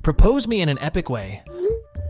Propose me in an epic way.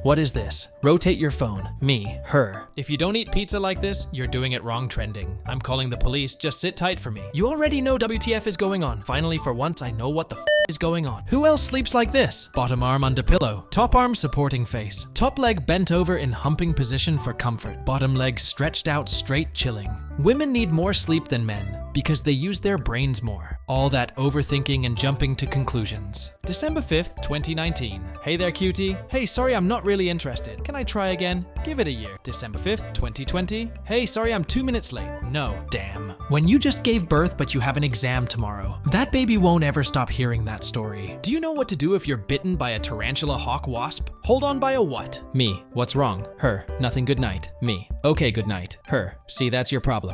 What is this? Rotate your phone. Me. Her. If you don't eat pizza like this, you're doing it wrong trending. I'm calling the police. Just sit tight for me. You already know WTF is going on. Finally, for once, I know what the is going on. Who else sleeps like this? Bottom arm under pillow. Top arm supporting face. Top leg bent over in humping position for comfort. Bottom leg stretched out straight chilling. Women need more sleep than men because they use their brains more. All that overthinking and jumping to conclusions. December 5th, 2019. Hey there, cutie. Hey, sorry, I'm not really interested. Can I try again? Give it a year. December 5th, 2020. Hey, sorry, I'm 2 minutes late. No, damn. When you just gave birth but you have an exam tomorrow, that baby won't ever stop hearing that story. Do you know what to do if you're bitten by a tarantula hawk wasp? Hold on by a what? Me. What's wrong? Her. Nothing, good night. Me. Okay, good night. Her. See, that's your problem.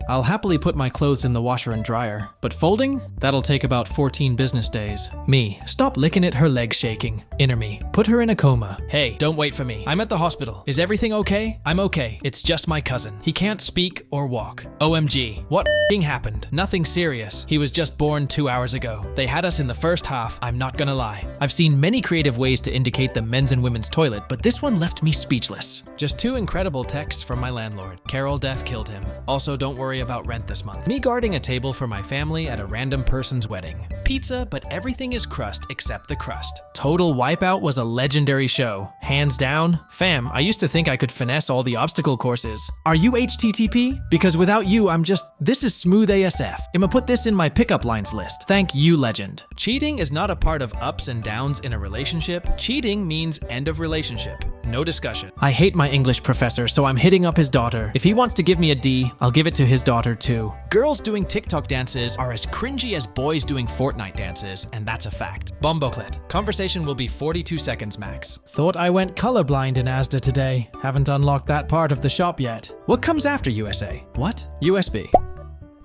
I'll happily put my clothes in the washer and dryer, but folding? That'll take about 14 business days. Me. Stop licking at her legs shaking. Inner me. Put her in a coma. Hey, don't wait for me. I'm at the hospital. Is everything okay? I'm okay. It's just my cousin. He can't speak or walk. OMG. What f***ing happened? Nothing serious. He was just born 2 hours ago. They had us in the first half, I'm not gonna lie. I've seen many creative ways to indicate the men's and women's toilet, but this one left me speechless. Just 2 incredible texts from my landlord. Carol Deaf killed him. Also, don't worry about rent this month. Me guarding a table for my family at a random person's wedding. Pizza, but everything is crust except the crust. Total Wipeout was a legendary show. Hands down. Fam, I used to think I could finesse all the obstacle courses. Are you HTTP? Because without you, this is smooth ASF. I'ma put this in my pickup lines list. Thank you, legend. Cheating is not a part of ups and downs in a relationship. Cheating means end of relationship. No discussion. I hate my English professor, so I'm hitting up his daughter. If he wants to give me a D, I'll give it to his daughter too. Girls doing TikTok dances are as cringy as boys doing Fortnite dances, and that's a fact. Bomboclit. Conversation will be 42 seconds max. Thought I went colorblind in Asda today. Haven't unlocked that part of the shop yet. What comes after USA? What? USB.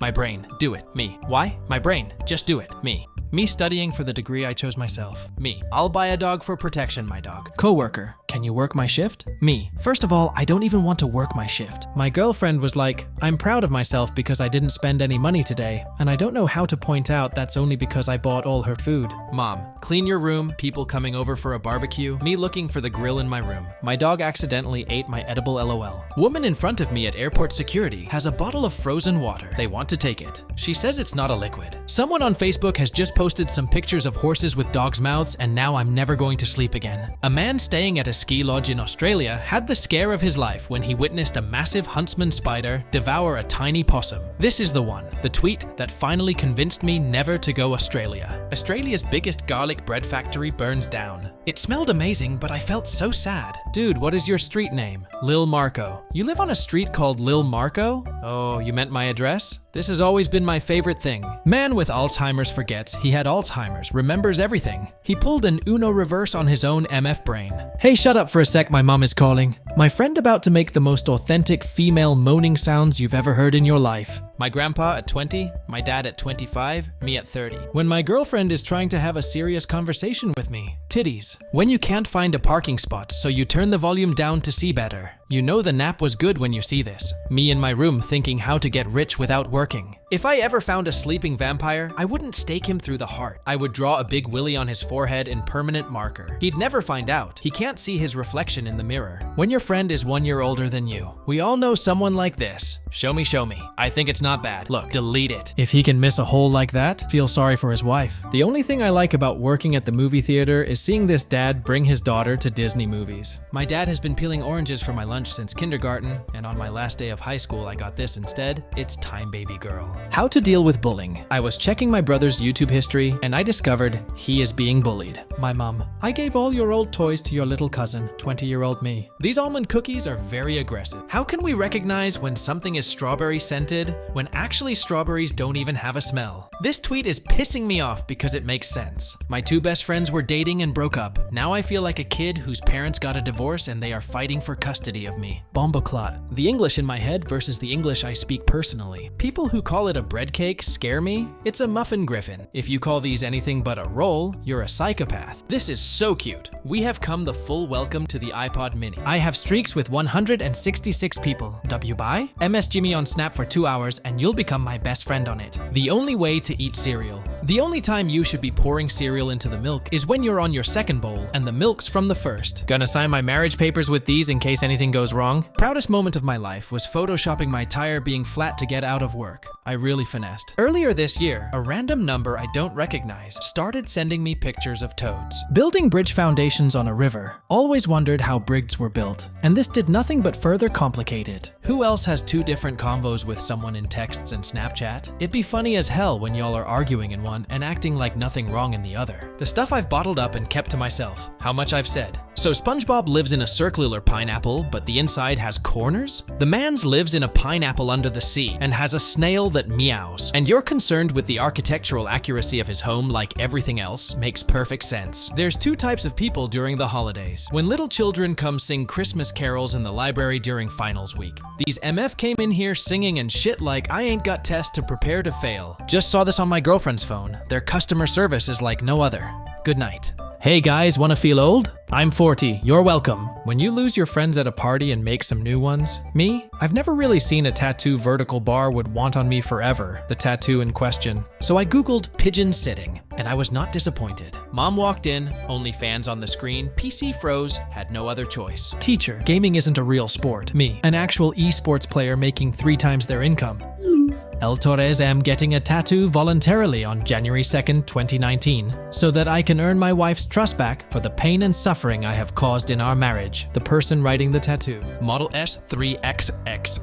My brain. Do it. Me. Why? My brain. Just do it. Me. Me studying for the degree I chose myself. Me. I'll buy a dog for protection, my dog. Coworker. Can you work my shift? Me. First of all, I don't even want to work my shift. My girlfriend was like, I'm proud of myself because I didn't spend any money today, and I don't know how to point out that's only because I bought all her food. Mom. Clean your room, people coming over for a barbecue, me looking for the grill in my room. My dog accidentally ate my edible LOL. Woman in front of me at airport security has a bottle of frozen water. They want to take it. She says it's not a liquid. Someone on Facebook has just posted some pictures of horses with dogs' mouths, and now I'm never going to sleep again. A man staying at a ski lodge in Australia had the scare of his life when he witnessed a massive huntsman spider devour a tiny possum. This is the one, the tweet that finally convinced me never to go Australia. Australia's biggest garlic bread factory burns down. It smelled amazing, but I felt so sad. Dude, what is your street name? Lil Marco. You live on a street called Lil Marco? Oh, you meant my address? This has always been my favorite thing. Man with Alzheimer's forgets he had Alzheimer's, remembers everything. He pulled an Uno reverse on his own MF brain. Hey, shut up for a sec, my mom is calling. My friend about to make the most authentic female moaning sounds you've ever heard in your life. My grandpa at 20, my dad at 25, me at 30. When my girlfriend is trying to have a serious conversation with me. Titties. When you can't find a parking spot, so you turn the volume down to see better. You know the nap was good when you see this. Me in my room thinking how to get rich without working. If I ever found a sleeping vampire, I wouldn't stake him through the heart. I would draw a big willy on his forehead in permanent marker. He'd never find out. He can't see his reflection in the mirror. When your friend is 1 year older than you. We all know someone like this. Show me, show me. I think it's not bad. Look, delete it. If he can miss a hole like that, feel sorry for his wife. The only thing I like about working at the movie theater is seeing this dad bring his daughter to Disney movies. My dad has been peeling oranges for my lunch since kindergarten, and on my last day of high school I got this instead. It's Time Baby Girl. How to deal with bullying. I was checking my brother's YouTube history and I discovered he is being bullied. My mom. I gave all your old toys to your little cousin, 20-year-old me. These almond cookies are very aggressive. How can we recognize when something is strawberry scented when actually strawberries don't even have a smell? This tweet is pissing me off because it makes sense. My 2 best friends were dating and broke up. Now I feel like a kid whose parents got a divorce and they are fighting for custody of me. Bomboclat. The English in my head versus the English I speak personally. People who call it a bread cake scare me. It's a muffin griffin. If you call these anything but a roll, you're a psychopath. This is so cute. We have come the full welcome to the iPod mini. I have streaks with 166 people. W by? MS Jimmy on Snap for 2 hours and you'll become my best friend on it. The only way to eat cereal. The only time you should be pouring cereal into the milk is when you're on your second bowl and the milk's from the first. Gonna sign my marriage papers with these in case anything goes wrong? Proudest moment of my life was photoshopping my tire being flat to get out of work. I really finessed. Earlier this year, a random number I don't recognize started sending me pictures of toads. Building bridge foundations on a river. Always wondered how bridges were built, and this did nothing but further complicate it. Who else has two different convos with someone in texts and Snapchat? It'd be funny as hell when y'all are arguing in one and acting like nothing wrong in the other. The stuff I've bottled up and kept to myself. How much I've said. So SpongeBob lives in a circular pineapple, but the inside has corners? The man's lives in a pineapple under the sea and has a snail that meows. And you're concerned with the architectural accuracy of his home like everything else makes perfect sense. There's two types of people during the holidays. When little children come sing Christmas carols in the library during finals week. These MF came in here singing and shit like I ain't got tests to prepare to fail. Just saw this on my girlfriend's phone. Their customer service is like no other. Good night. Hey guys, wanna feel old? I'm 40, you're welcome. When you lose your friends at a party and make some new ones? Me? I've never really seen a tattoo vertical bar would want on me forever, the tattoo in question. So I googled pigeon sitting, and I was not disappointed. Mom walked in, only fans on the screen, PC froze, had no other choice. Teacher, gaming isn't a real sport. Me, an actual esports player making 3 times their income. El Torres am getting a tattoo voluntarily on January 2nd, 2019, so that I can earn my wife's trust back for the pain and suffering I have caused in our marriage. The person writing the tattoo. Model S3XX.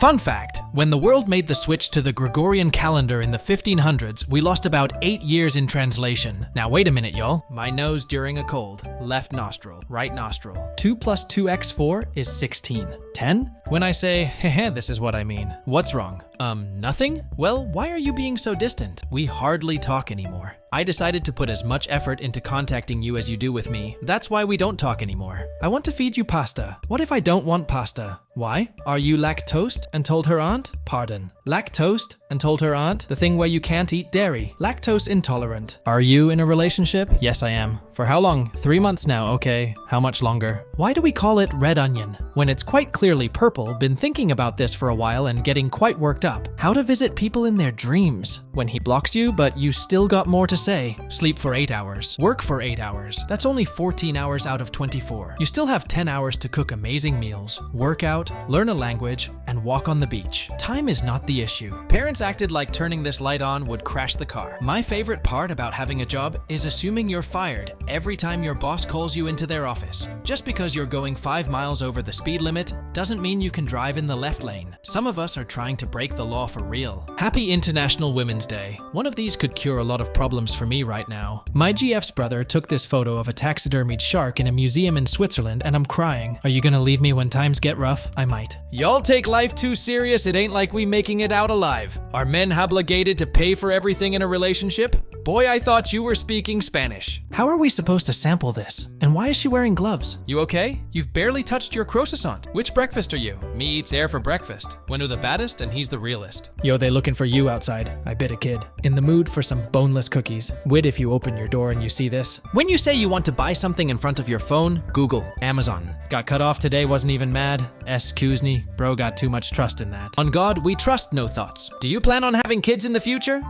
Fun fact, when the world made the switch to the Gregorian calendar in the 1500s, we lost about 8 years in translation. Now wait a minute, y'all. My nose during a cold. Left nostril, right nostril. 2 plus 2x4 is 16. 10? When I say, heh, this is what I mean. What's wrong? Nothing? Well, why are you being so distant? We hardly talk anymore. I decided to put as much effort into contacting you as you do with me. That's why we don't talk anymore. I want to feed you pasta. What if I don't want pasta? Why? Are you lactose? And told her aunt? Pardon. Lactose? And told her aunt? The thing where you can't eat dairy. Lactose intolerant. Are you in a relationship? Yes, I am. For how long? 3 months now, okay. How much longer? Why do we call it red onion? When it's quite clearly purple, been thinking about this for a while and getting quite worked up. How to visit people in their dreams. When he blocks you, but you still got more to say. Sleep for 8 hours. Work for 8 hours. That's only 14 hours out of 24. You still have 10 hours to cook amazing meals, work out, learn a language, and walk on the beach. Time is not the issue. Parents acted like turning this light on would crash the car. My favorite part about having a job is assuming you're fired every time your boss calls you into their office. Just because you're going 5 miles over the speed limit doesn't mean you can drive in the left lane. Some of us are trying to break the law for real. Happy International Women's Day. One of these could cure a lot of problems for me right now. My GF's brother took this photo of a taxidermied shark in a museum in Switzerland and I'm crying. Are you gonna leave me when times get rough? I might. Y'all take life too serious, it ain't like we making it out alive. Are men obligated to pay for everything in a relationship? Boy, I thought you were speaking Spanish. How are we supposed to sample this? And why is she wearing gloves? You okay? You've barely touched your croissant. Which breakfast are you? Me eats air for breakfast. Wenu the baddest and he's the realest. Yo, they looking for you outside. I bit a kid. In the mood for some boneless cookies. Wid if you open your door and you see this. When you say you want to buy something in front of your phone, Google, Amazon. Got cut off today, wasn't even mad. Excuse me, bro got too much trust in that. On God, we trust no thoughts. Do you plan on having kids in the future?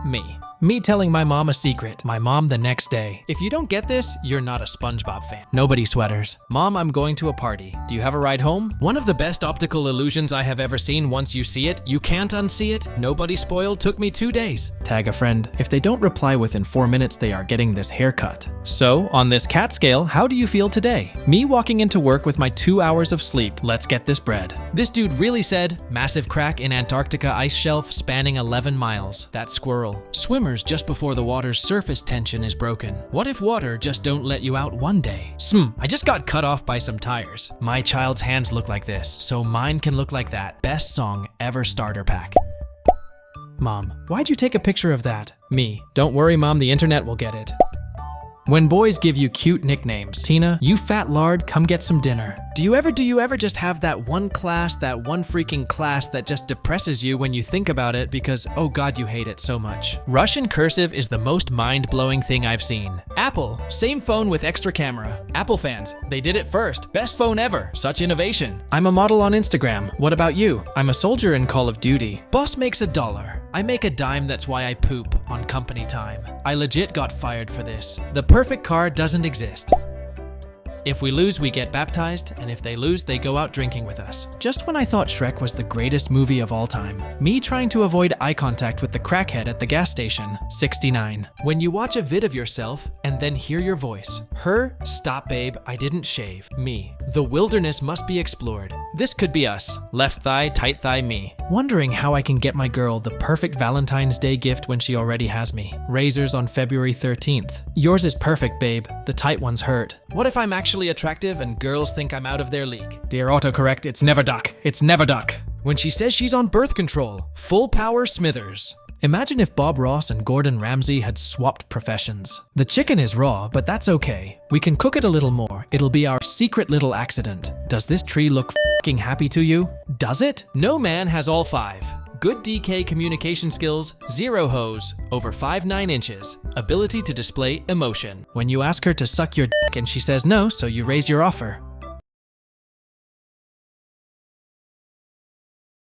Me telling my mom a secret. My mom the next day. If you don't get this, you're not a SpongeBob fan. Nobody sweaters. Mom, I'm going to a party. Do you have a ride home? One of the best optical illusions I have ever seen. Once you see it, you can't unsee it. Nobody spoiled. Took me 2 days. Tag a friend. If they don't reply within 4 minutes, they are getting this haircut. So, on this cat scale, how do you feel today? Me walking into work with my 2 hours of sleep. Let's get this bread. This dude really said, massive crack in Antarctica ice shelf spanning 11 miles. That squirrel. Swimmer just before the water's surface tension is broken. What if water just don't let you out one day? I just got cut off by some tires. My child's hands look like this, so mine can look like that. Best song ever starter pack. Mom, why'd you take a picture of that? Me, don't worry mom, the internet will get it. When boys give you cute nicknames, Tina, you fat lard, come get some dinner. Do you ever just have that one freaking class that just depresses you when you think about it because, oh god, you hate it so much? Russian cursive is the most mind-blowing thing I've seen. Apple, same phone with extra camera. Apple fans, they did it first. Best phone ever. Such innovation. I'm a model on Instagram. What about you? I'm a soldier in Call of Duty. Boss makes $1. I make a dime, that's why I poop on company time. I legit got fired for this. The perfect car doesn't exist. If we lose, we get baptized, and if they lose, they go out drinking with us. Just when I thought Shrek was the greatest movie of all time, me trying to avoid eye contact with the crackhead at the gas station. 69. When you watch a vid of yourself and then hear your voice. Her, stop babe, I didn't shave. Me, the wilderness must be explored. This could be us. Left thigh, tight thigh, me. Wondering how I can get my girl the perfect Valentine's Day gift when she already has me. Razors on February 13th. Yours is perfect, babe. The tight ones hurt. What if I'm actually attractive and girls think I'm out of their league? Dear autocorrect, it's never duck. It's never duck. When she says she's on birth control. Full power Smithers. Imagine if Bob Ross and Gordon Ramsay had swapped professions. The chicken is raw, but that's okay. We can cook it a little more. It'll be our secret little accident. Does this tree look f***ing happy to you? Does it? No man has all 5. Good DK communication skills, 0 hose, over 5'9" inches, ability to display emotion. When you ask her to suck your dick and she says no, so you raise your offer.